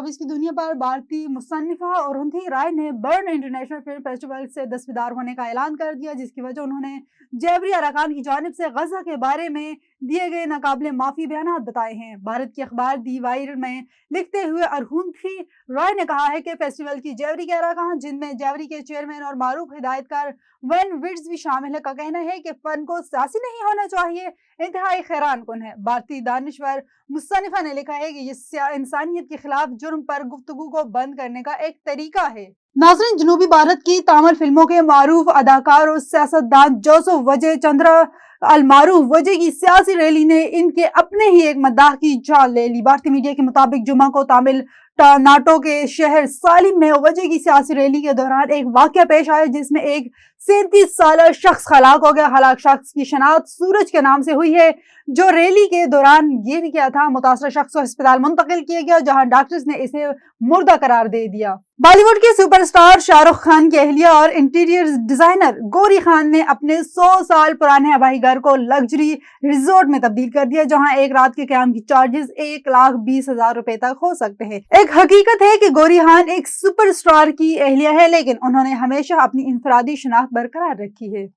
Showbiz की दुनिया पर भारतीय मुसन्निफा अरुंधति राय ने बर्न इंटरनेशनल फिल्म फेस्टिवल से दस्तबरदार होने का ऐलान कर दिया, जिसकी वजह उन्होंने जैवरी अरकान की जानिब से गजा के बारे में दिए गए नाकाबिले माफी बयानात बताए हैं। भारत के अखबार दी वायर में लिखते हुए अरुंधति राय ने कहा है कि फेस्टिवल की जैवरी के अरकान, जिनमें जैवरी के चेयरमैन और मारूफ हिदायतकार वन विट्स भी शामिल है, का कहना है कि फन को सियासी नहीं होना चाहिए, इंतहाई हैरान कुन है। भारतीय दानिश्वर मुसन्निफा ने लिखा है कि ये इंसानियत के खिलाफ जुर्म पर गुफ्तगू को बंद करने का एक तरीका है। नाज़रीन, जनूबी भारत की तामिल फिल्मों के मारूफ अदाकार और सियासतदान जोसेफ वजह चंद्रा अल-मारूफ वजह की सियासी रैली ने इनके अपने ही एक मद्दाह की जान ले ली। भारतीय मीडिया के मुताबिक जुमा को तामिल नाटो के शहर सालिम में वजह की सियासी रैली के दौरान एक वाकया पेश आया, जिसमें एक 37 साल शख्स हलाक हो गया। हलाक शख्स की शनाख्त सूरज के नाम से हुई है, जो रैली के दौरान गिर गया था। मुतासरा शख्स को अस्पताल मुंतकिल किया गया, जहां डॉक्टर्स ने इसे मुर्दा करार दे दिया। बॉलीवुड के सुपरस्टार शाहरुख खान की अहलिया और इंटीरियर डिजाइनर गौरी खान ने अपने 100 साल पुराने हवाई घर को लग्जरी रिजॉर्ट में तब्दील कर दिया, जहां एक रात के क़याम की चार्जेस 1,20,000 रुपए तक हो सकते हैं। एक हकीकत है कि गौरी खान एक सुपरस्टार की अहलिया है, लेकिन उन्होंने हमेशा अपनी इंफरादी शनाख्त बरकरार रखी है।